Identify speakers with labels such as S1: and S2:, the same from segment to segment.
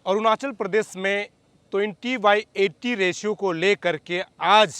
S1: अरुणाचल प्रदेश में 20/80 रेशियो को लेकर के आज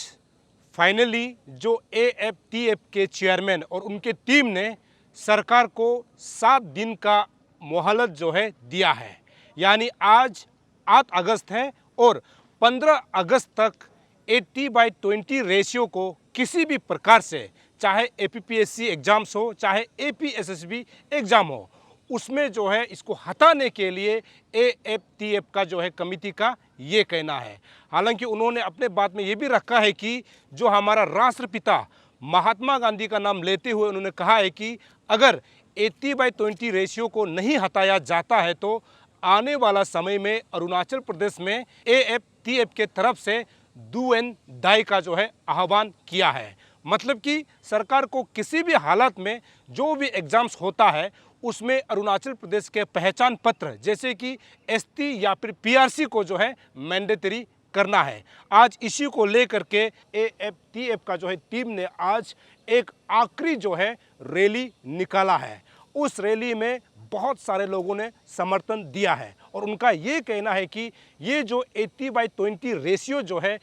S1: फाइनली जो AFTF के चेयरमैन और उनके टीम ने सरकार को 7 दिन का मोहलत जो है दिया है। यानी आज 8 अगस्त है और 15 अगस्त तक 80/20 रेशियो को किसी भी प्रकार से, चाहे APPSC एग्ज़ाम्स हो, चाहे APSSB एग्ज़ाम हो, उसमें जो है इसको हटाने के लिए AFTF का जो है कमेटी का ये कहना है। हालांकि उन्होंने अपने बात में ये भी रखा है कि जो हमारा राष्ट्रपिता महात्मा गांधी का नाम लेते हुए उन्होंने कहा है कि अगर 80/20 रेशियो को नहीं हटाया जाता है तो आने वाला समय में अरुणाचल प्रदेश में AFTF के तरफ से डू एंड डाई का जो है आह्वान किया है। मतलब कि सरकार को किसी भी हालत में जो भी एग्ज़ाम्स होता है उसमें अरुणाचल प्रदेश के पहचान पत्र जैसे कि ST या फिर PRC को जो है मैंडेटरी करना है। आज इसी को लेकर के AFTF का जो है टीम ने आज एक आखिरी जो है रैली निकाला है। उस रैली में बहुत सारे लोगों ने समर्थन दिया है और उनका ये कहना है कि ये जो 80/20 रेशियो जो है,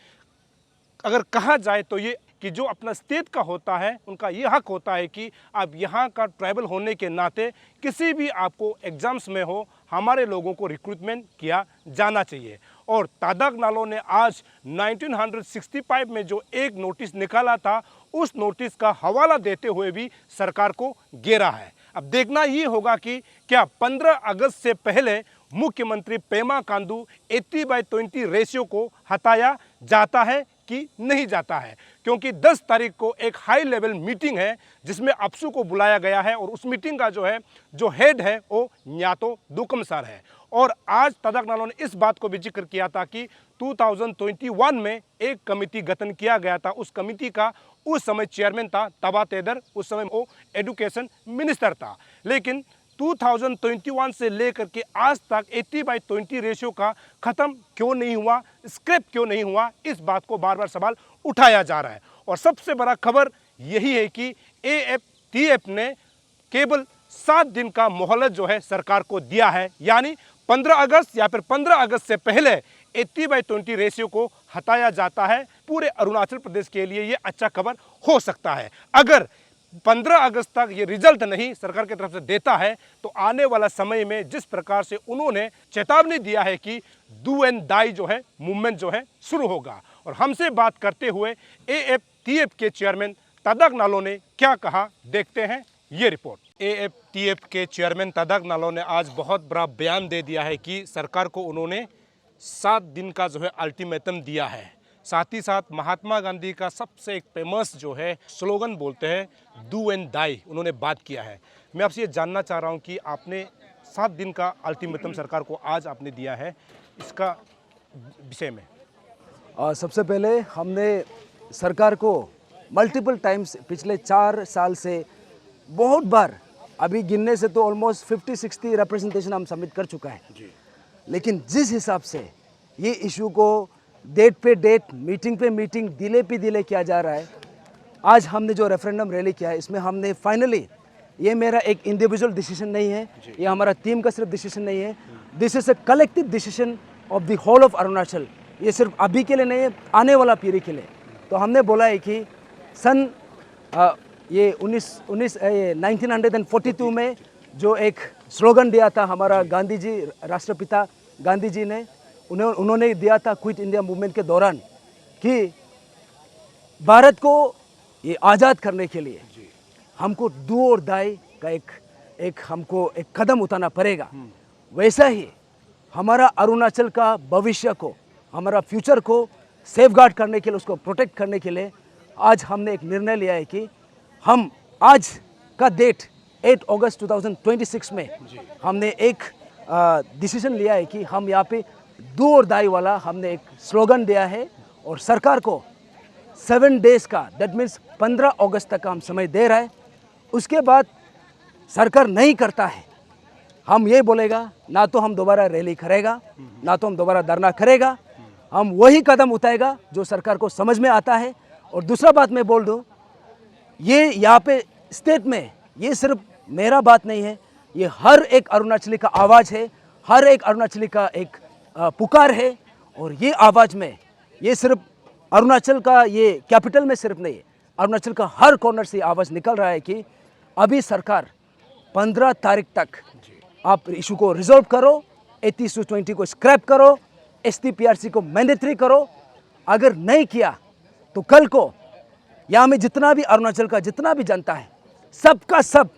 S1: अगर कहा जाए तो ये कि जो अपना स्टेट का होता है उनका ये हक होता है कि आप यहाँ का ट्राइबल होने के नाते किसी भी आपको एग्ज़ाम्स में हो, हमारे लोगों को रिक्रूटमेंट किया जाना चाहिए। और तादक नालो ने आज 1965 में जो एक नोटिस निकाला था, उस नोटिस का हवाला देते हुए भी सरकार को घेरा है। अब देखना ये होगा कि क्या 15 अगस्त से पहले मुख्यमंत्री पेमा खांडू 80/20 रेशियो को हटाया जाता है कि नहीं जाता है, क्योंकि 10 तारीख को एक हाई लेवल मीटिंग है जिसमें अपसू को बुलाया गया है और उस मीटिंग का जो हेड है वो न्यातो दुकम सर है। और आज तादक नालो ने इस बात को भी जिक्र किया था कि 2021 में एक कमेटी गठन किया गया था। उस कमेटी का उस समय चेयरमैन था तबा तेदर, उस समय वो एजुकेशन मिनिस्टर था। लेकिन 2021 से लेकर के आज तक 80/20 रेशियो का ख़त्म क्यों नहीं हुआ, स्क्रैप क्यों नहीं हुआ, इस बात को बार बार सवाल उठाया जा रहा है। और सबसे बड़ा खबर यही है कि AFTF ने केवल 7 दिन का मोहलत जो है सरकार को दिया है। यानी 15 अगस्त या फिर 15 अगस्त से पहले 80/20 रेशियो को हटाया जाता है। पूरे अरुणाचल प्रदेश के लिए ये अच्छा खबर हो सकता है। अगर 15 अगस्त तक ये रिजल्ट नहीं सरकार की तरफ से देता है तो आने वाला समय में जिस प्रकार से उन्होंने चेतावनी दिया है कि डू एंड डाई जो है मूवमेंट जो है शुरू होगा। और हमसे बात करते हुए AFTF के चेयरमैन तादक नालो ने क्या कहा, देखते हैं ये रिपोर्ट। AFTF के चेयरमैन तादक नालो ने आज बहुत बड़ा बयान दे दिया है कि सरकार को उन्होंने 7 दिन का जो है अल्टीमेटम दिया है। साथ ही साथ महात्मा गांधी का सबसे एक फेमस जो है स्लोगन बोलते हैं डू एंड डाई, उन्होंने बात किया है। मैं आपसे ये जानना चाह रहा हूँ कि आपने 7 दिन का अल्टीमेटम सरकार को आज आपने दिया है, इसका विषय में।
S2: सबसे पहले हमने सरकार को मल्टीपल टाइम्स पिछले 4 साल से बहुत बार, अभी गिनने से तो ऑलमोस्ट 50-60 रिप्रेजेंटेशन हम सबमिट कर चुका है जी। लेकिन जिस हिसाब से ये इशू को डेट पे डेट, मीटिंग पे मीटिंग, डिले पे डिले किया जा रहा है, आज हमने जो रेफरेंडम रैली किया है इसमें हमने फाइनली, ये मेरा एक इंडिविजुअल डिसीजन नहीं है, ये हमारा टीम का सिर्फ डिसीजन नहीं है, this is a collective decision of the whole of Arunachal. ये सिर्फ अभी के लिए नहीं है, आने वाला पीढ़ी के लिए। तो हमने बोला है कि सन 1942 में जो एक स्लोगन दिया था हमारा गांधी जी, राष्ट्रपिता गांधी जी ने, उन्होंने दिया था क्विट इंडिया मूवमेंट के दौरान कि भारत को ये आज़ाद करने के लिए हमको डू और डाई का एक हमको एक कदम उठाना पड़ेगा। वैसा ही हमारा अरुणाचल का भविष्य को, हमारा फ्यूचर को सेफगार्ड करने के लिए, उसको प्रोटेक्ट करने के लिए आज हमने एक निर्णय लिया है कि हम आज का डेट 8 अगस्त 2026 में हमने एक डिसीजन लिया है कि हम यहाँ पे डू और डाई वाला हमने एक स्लोगन दिया है और सरकार को 7 डेज़ का, दैट मीन्स 15 अगस्त तक का हम समय दे रहा है। उसके बाद सरकार नहीं करता है, हम ये बोलेगा ना तो हम दोबारा रैली करेगा, ना तो हम दोबारा धरना करेगा, हम वही कदम उठाएगा जो सरकार को समझ में आता है। और दूसरा बात मैं बोल दूँ, ये यहाँ पे स्टेट में ये सिर्फ मेरा बात नहीं है, ये हर एक अरुणाचली का आवाज़ है, हर एक अरुणाचली का एक पुकार है। और ये आवाज़ में ये सिर्फ अरुणाचल का ये कैपिटल में सिर्फ नहीं, अरुणाचल का हर कॉर्नर से आवाज़ निकल रहा है कि अभी सरकार 15 तारीख तक आप इशू को रिजॉल्व करो, 80/20 को स्क्रैप करो, STPRC को मैंडेटरी करो। अगर नहीं किया तो कल को यहाँ में जितना भी अरुणाचल का जितना भी जनता है, सबका सब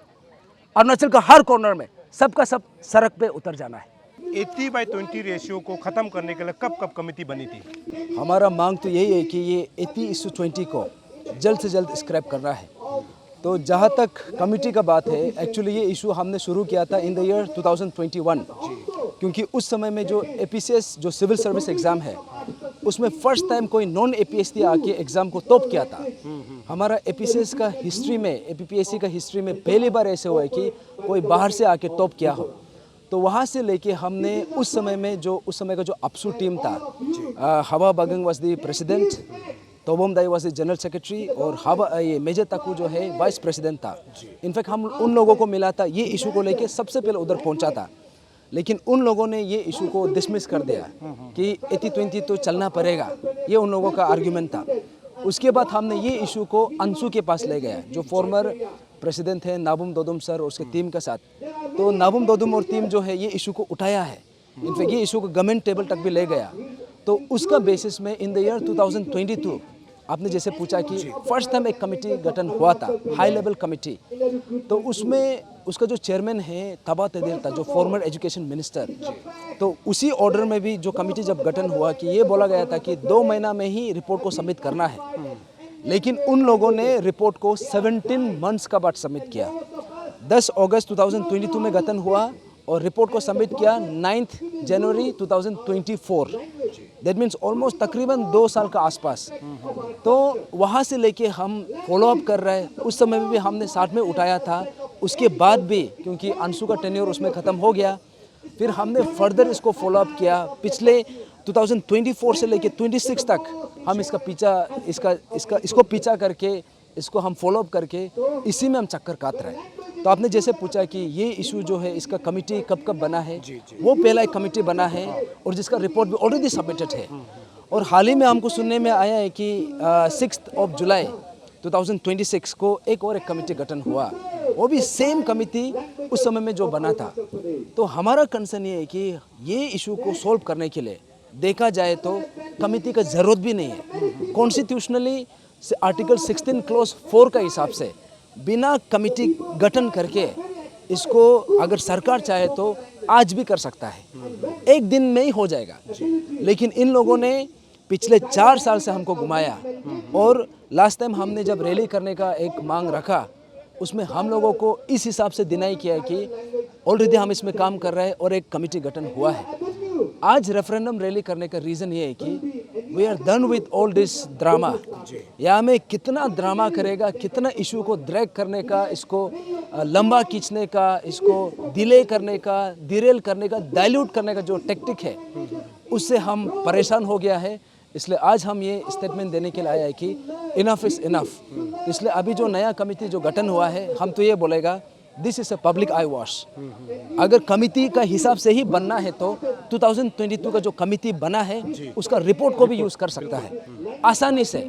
S2: अरुणाचल का हर कॉर्नर में सबका सब सड़क पे उतर जाना है।
S1: 80/20 रेशियो को ख़त्म करने के लिए कब कमेटी बनी थी?
S2: हमारा मांग तो यही है कि ये 80/20 को जल्द से जल्द स्क्रैप करना है। तो जहाँ तक कमेटी का बात है, एक्चुअली ये इशू हमने शुरू किया था इन द ईयर 2021, क्योंकि उस समय में जो APCS जो सिविल सर्विस एग्ज़ाम है उसमें फर्स्ट टाइम कोई नॉन APSC आके एग्ज़ाम को टॉप किया था। हमारा APCS का हिस्ट्री में, APPSC का हिस्ट्री में पहली बार ऐसे हुआ है कि कोई बाहर से आके टॉप किया हो। तो वहाँ से लेके हमने उस समय का जो अपसू टीम था, Hawa Bagang was the president, Tobom Dai was the general secretary और ये मेजर ताकू जो है वाइस प्रेसिडेंट था। इनफैक्ट हम उन लोगों को मिला था, ये इशू को लेके सबसे पहले उधर पहुंचा था, लेकिन उन लोगों ने ये इशू को डिसमिस कर दिया कि 80/20 तो चलना पड़ेगा, ये उन लोगों का आर्ग्यूमेंट था। उसके बाद हमने ये इशू को अंशु के पास ले गया, जो फॉर्मर प्रेसिडेंट है नाबुम दोदुम सर और उसके टीम के साथ। तो नाबुम दोदुम और टीम जो है ये इशू को उठाया है, इनफैक्ट ये इशू को गवर्नमेंट टेबल तक भी ले गया। तो उसका बेसिस में इन द ईयर 2022 आपने जैसे पूछा कि फर्स्ट टाइम एक कमेटी गठन हुआ था, हाई लेवल कमेटी। तो उसमें उसका जो चेयरमैन है तबा तेदिर था, जो फॉर्मर एजुकेशन मिनिस्टर। तो उसी ऑर्डर में भी जो कमेटी जब गठन हुआ कि ये बोला गया था कि 2 महीना में ही रिपोर्ट को सबमिट करना है, लेकिन उन लोगों ने रिपोर्ट को 17 मंथ्स का बाद सबमिट किया। 10 अगस्त 2022 में गठन हुआ और रिपोर्ट को सबमिट किया 9 जनवरी 2024। दैट मीन्स ऑलमोस्ट तकरीबन 2 साल का आसपास। तो वहाँ से लेके हम फॉलोअप कर रहे हैं। उस समय में भी हमने साथ में उठाया था, उसके बाद भी क्योंकि अंशु का टेन्योर उसमें ख़त्म हो गया, फिर हमने फर्दर इसको फॉलोअप किया। पिछले 2024 से लेके 26 तक हम इसको पीछा करके इसको हम फॉलोअप करके इसी में हम चक्कर काट रहे हैं। तो आपने जैसे पूछा कि ये इशू जो है इसका कमेटी कब बना है, वो पहला एक कमेटी बना है और जिसका रिपोर्ट भी ऑलरेडी सबमिटेड है। और हाल ही में हमको सुनने में आया है कि 6 जुलाई 2026 को एक कमेटी गठन हुआ, वो भी सेम कमेटी उस समय में जो बना था। तो हमारा कंसर्न ये है कि ये इशू को सॉल्व करने के लिए देखा जाए तो कमेटी का ज़रूरत भी नहीं है। कॉन्स्टिट्यूशनली आर्टिकल 16 क्लॉज 4 का हिसाब से बिना कमेटी गठन करके इसको अगर सरकार चाहे तो आज भी कर सकता है, एक दिन में ही हो जाएगा। लेकिन इन लोगों ने पिछले 4 साल से हमको घुमाया और लास्ट टाइम हमने जब रैली करने का एक मांग रखा उसमें हम लोगों को इस हिसाब से डिनाई किया कि ऑलरेडी हम इसमें काम कर रहे हैं और एक कमेटी गठन हुआ है। आज रेफरेंडम रैली करने का रीज़न ये है कि we are done with all this drama. यहाँ में कितना ड्रामा करेगा, कितना इशू को ड्रैग करने का, इसको लंबा खींचने का, इसको डिले करने का, डिरेल करने का, डाइल्यूट करने का जो टेक्टिक है, उससे हम परेशान हो गया है। इसलिए आज हम ये स्टेटमेंट देने के लिए आया है कि इनफ इज़ इनफ। इसलिए अभी जो नया कमेटी जो गठन हुआ है, हम तो ये बोलेगा this is a public I wash. अगर कमेटी का हिसाब से ही बनना है तो 2022 का जो कमेटी बना है उसका रिपोर्ट को भी यूज़ कर सकता है आसानी से।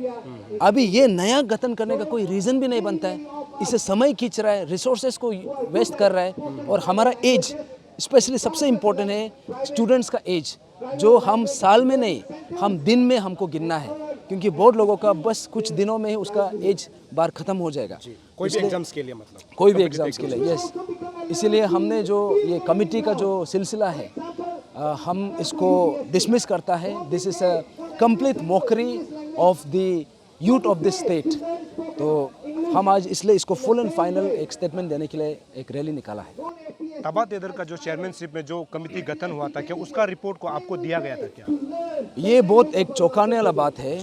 S2: अभी ये नया गठन करने का कोई रीज़न भी नहीं बनता है, इसे समय खींच रहा है, रिसोर्सेज को वेस्ट कर रहा है। और हमारा एज स्पेशली सबसे इम्पोर्टेंट है स्टूडेंट्स का एज, जो हम साल में नहीं हम दिन में हमको गिनना है, क्योंकि बहुत लोगों का बस कुछ दिनों में ही उसका एज बार ख़त्म हो जाएगा।
S1: कोई भी एग्जाम्स के लिए, मतलब
S2: कोई भी एग्ज़ाम्स के लिए, यस। इसीलिए हमने जो ये कमेटी का जो सिलसिला है हम इसको डिसमिस करता है। This is a complete mockery of the youth of this state. तो हम आज इसलिए इसको फुल एंड फाइनल एक स्टेटमेंट देने के लिए एक रैली निकाला है।
S1: तबा तेदर का जो चेयरमैनशिप में जो कमेटी गठन हुआ था, क्या उसका रिपोर्ट को आपको दिया गया था क्या?
S2: ये बहुत एक चौंकाने वाला बात है।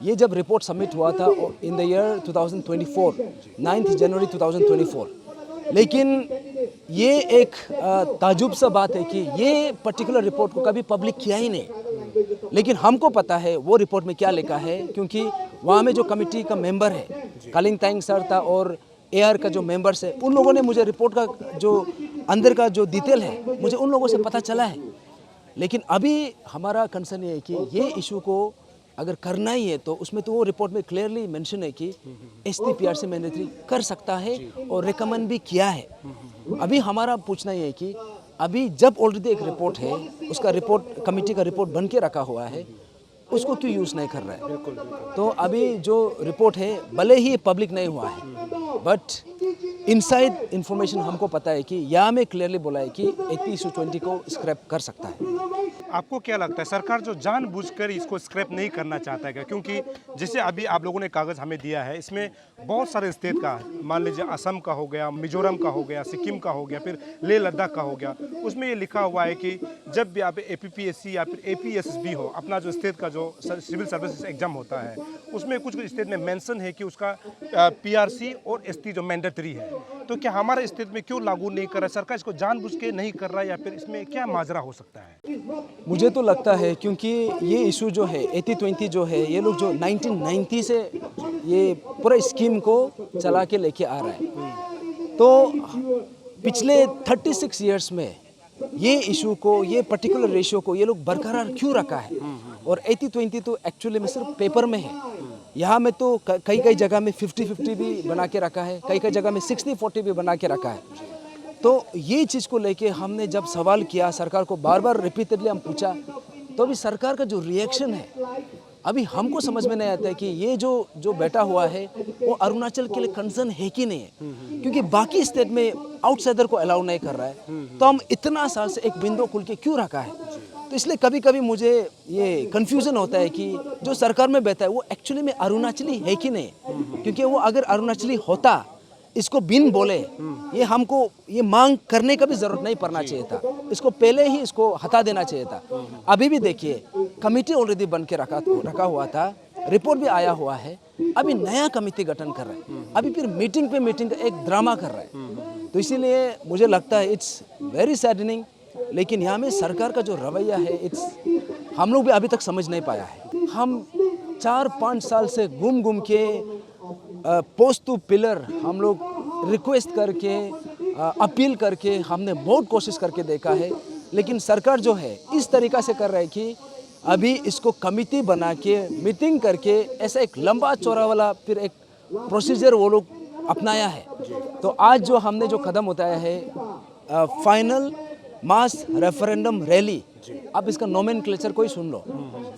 S2: ये जब रिपोर्ट सबमिट हुआ था इन द ईयर 2024, 9 जनवरी 2024, लेकिन ये एक ताजुब सा बात है कि ये पर्टिकुलर रिपोर्ट को कभी पब्लिक किया ही नहीं। लेकिन हमको पता है वो रिपोर्ट में क्या लिखा है, क्योंकि वहाँ में जो कमेटी का मेंबर है कालिंग ताइंग सर था और AR का जो मेंबर्स है, उन लोगों ने मुझे रिपोर्ट का जो अंदर का जो डिटेल है मुझे उन लोगों से पता चला है। लेकिन अभी हमारा कंसर्न ये है कि ये इशू को अगर करना ही है तो उसमें तो वो रिपोर्ट में क्लियरली मेंशन है कि ST-PRC मैंडेटरी कर सकता है और रिकमेंड भी किया है। अभी हमारा पूछना ये है कि अभी जब ऑलरेडी एक रिपोर्ट है, उसका रिपोर्ट कमेटी का रिपोर्ट बन के रखा हुआ है, उसको क्यों यूज़ नहीं कर रहा है? तो अभी जो रिपोर्ट है भले ही पब्लिक नहीं हुआ है, बट इनसाइड इंफॉर्मेशन हमको पता है कि यहाँ में क्लियरली बोला है कि 80-20 को स्क्रैप कर सकता है।
S1: आपको क्या लगता है सरकार जो जानबूझकर इसको स्क्रैप नहीं करना चाहता है क्या? क्योंकि जैसे अभी आप लोगों ने कागज़ हमें दिया है, इसमें बहुत सारे स्टेट का, मान लीजिए असम का हो गया, मिजोरम का हो गया, सिक्किम का हो गया, फिर लेह लद्दाख का हो गया। उसमें ये लिखा हुआ है कि जब भी आप APPSC या फिर APSSB हो, अपना जो स्टेट का जो सिविल सर्विसेज एग्जाम होता है, उसमें कुछ कुछ स्टेट में मेंशन है कि उसका PRC और ST जो मैंडेटरी है। तो क्या हमारे स्टेट में क्यों लागू नहीं कर रहा है? सरकार इसको जानबूझ के नहीं कर रहा है या फिर इसमें क्या माजरा हो सकता है?
S2: मुझे तो लगता है क्योंकि ये इशू जो है 80-20 जो है, ये लोग जो 1990 से ये पूरा स्कीम को चला के लेके आ रहा है। तो पिछले 36 इयर्स में ये इशू को, ये पर्टिकुलर रेशियो को ये लोग बरकरार क्यों रखा है? और 80-20 तो एक्चुअली में सिर्फ पेपर में है। यहाँ में तो कई कई जगह में 50-50 भी बना के रखा है, कई कई जगह में 60-40 भी बना के रखा है। तो ये चीज़ को लेके हमने जब सवाल किया सरकार को, बार बार रिपीटेडली हम पूछा, तो अभी सरकार का जो रिएक्शन है अभी हमको समझ में नहीं आता है कि ये जो बैठा हुआ है वो अरुणाचल के लिए कंसर्न है कि नहीं है। क्योंकि बाकी स्टेट में आउटसाइडर को अलाउ नहीं कर रहा है, तो हम इतना साल से एक विंडो खुल के क्यों रखा है? तो इसलिए कभी कभी मुझे ये कन्फ्यूज़न होता है कि जो सरकार में बैठा है वो एक्चुअली में अरुणाचली है कि नहीं। क्योंकि वो अगर अरुणाचली होता, इसको बिन बोले ये हमको ये मांग करने का भी जरूरत नहीं पड़ना चाहिए था, इसको पहले ही इसको हटा देना चाहिए था। अभी भी देखिए कमेटी ऑलरेडी बन के रखा हुआ था, रिपोर्ट भी आया हुआ है, अभी नया कमेटी गठन कर रहा है, अभी फिर मीटिंग पे मीटिंग का एक ड्रामा कर रहा है। तो इसीलिए मुझे लगता है इट्स वेरी सैडनिंग। लेकिन यहाँ में सरकार का जो रवैया है हम लोग भी अभी तक समझ नहीं पाया है। हम 4-5 साल से घूम के पोस्ट टू पिलर हम लोग रिक्वेस्ट करके अपील करके हमने बहुत कोशिश करके देखा है, लेकिन सरकार जो है इस तरीक़ा से कर रहा है कि अभी इसको कमेटी बना के मीटिंग करके ऐसा एक लंबा चौड़ा वाला फिर एक प्रोसीजर वो लोग अपनाया है। तो आज जो हमने जो कदम उठाया है फाइनल मास रेफरेंडम रैली, आप इसका नोमेनक्लेचर कोई सुन लो,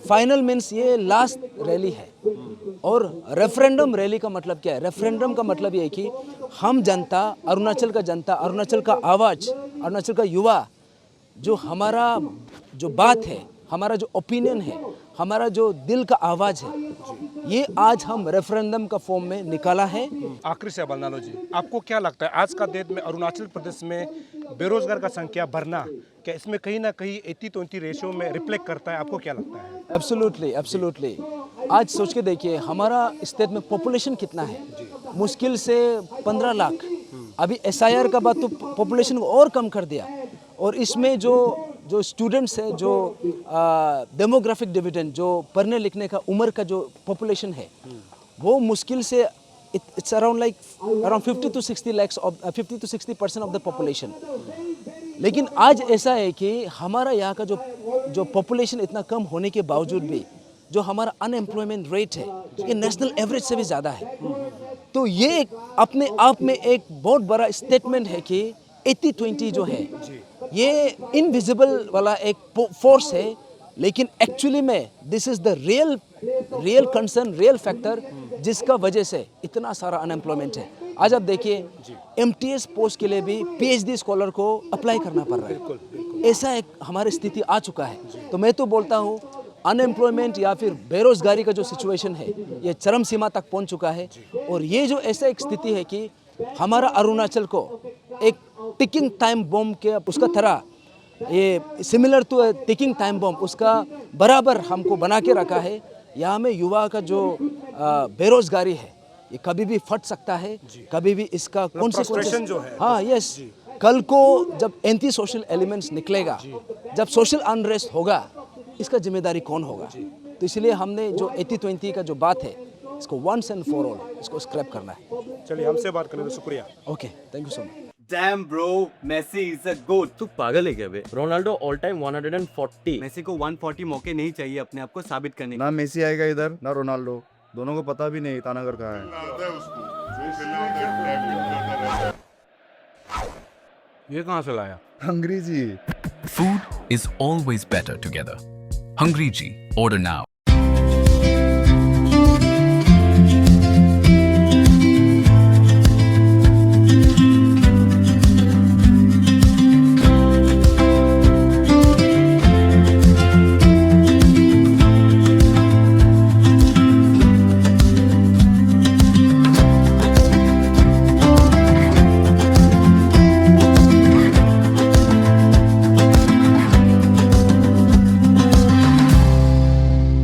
S2: फाइनल मीन्स ये लास्ट रैली है। और रेफरेंडम रैली का मतलब क्या है? रेफरेंडम का मतलब ये है कि हम जनता, अरुणाचल का जनता, अरुणाचल का आवाज़, अरुणाचल का युवा, जो हमारा जो बात है, हमारा जो ओपिनियन है, हमारा जो दिल का आवाज़ है, ये आज हम रेफरेंडम का फॉर्म में निकाला है।
S1: आखिरी से बलनालो जी, आपको क्या लगता है आज का डेट में अरुणाचल प्रदेश में बेरोजगार का संख्या बढ़ना, क्या इसमें कहीं ना कहीं 80-20 रेशियो में रिफ्लेक्ट करता है? आपको क्या लगता है?
S2: एब्सोल्युटली। आज सोच के देखिए हमारा स्टेट में पॉपुलेशन कितना है, मुश्किल से 15 लाख। अभी SIR का बाद तो पॉपुलेशन को और कम कर दिया, और इसमें जो स्टूडेंट्स है, जो डेमोग्राफिक डिविडेंड, जो पढ़ने लिखने का उम्र का जो पॉपुलेशन है, वो मुश्किल से it's around 50 to 60% of the population. लेकिन आज ऐसा है कि हमारा यहाँ का जो पॉपुलेशन इतना कम होने के बावजूद भी जो हमारा अनएम्प्लॉयमेंट रेट है ये नेशनल एवरेज से भी ज़्यादा है। तो ये अपने आप में एक बहुत बड़ा स्टेटमेंट है कि 80-20 जो है ये इनविजिबल वाला एक फोर्स है, लेकिन एक्चुअली में this is the real concern, real factor जिसका वजह से इतना सारा अनएम्प्लॉयमेंट है। आज आप देखिए MTS पोस्ट के लिए भी PhD स्कॉलर को अप्लाई करना पड़ रहा है। ऐसा एक हमारी स्थिति आ चुका है। तो मैं तो बोलता हूँ अनएम्प्लॉयमेंट या फिर बेरोजगारी का जो सिचुएशन है ये चरम सीमा तक पहुँच चुका है, और ये जो ऐसा एक स्थिति है कि हमारा अरुणाचल को एक टिकिंग टाइम बॉम्ब के उसका तरह, ये similar to ticking time bomb, उसका बराबर हमको बना के रखा है। यहाँ में युवा का जो बेरोजगारी है ये कभी भी फट सकता है, कभी भी इसका
S1: फ्रस्ट्रेशन जो है,
S2: हाँ यस, कल को जब एंटी सोशल एलिमेंट्स निकलेगा, जब सोशल अनरेस्ट होगा, इसका जिम्मेदारी कौन होगा? तो इसलिए हमने जो 80-20 का जो बात है इसको वंस एंड फॉर ऑल इसको स्क्रैप करना है।
S1: चलिए, हमसे बात करने तो शुक्रिया।
S2: Okay, thank you so much.
S3: Damn bro, Messi is a goat.
S4: तू पागल है क्या बे? Ronaldo all time 140।
S3: मेसी को 140 मौके नहीं चाहिए अपने आप को साबित करने के।
S5: ना मेसी आएगा इधर ना रोनाल्डो, दोनों को पता भी नहीं ईटानगर कहाँ है।
S1: ये कहाँ से लाया?
S5: हंगरी जी।
S6: Food is always better together. Hungry G. Order now.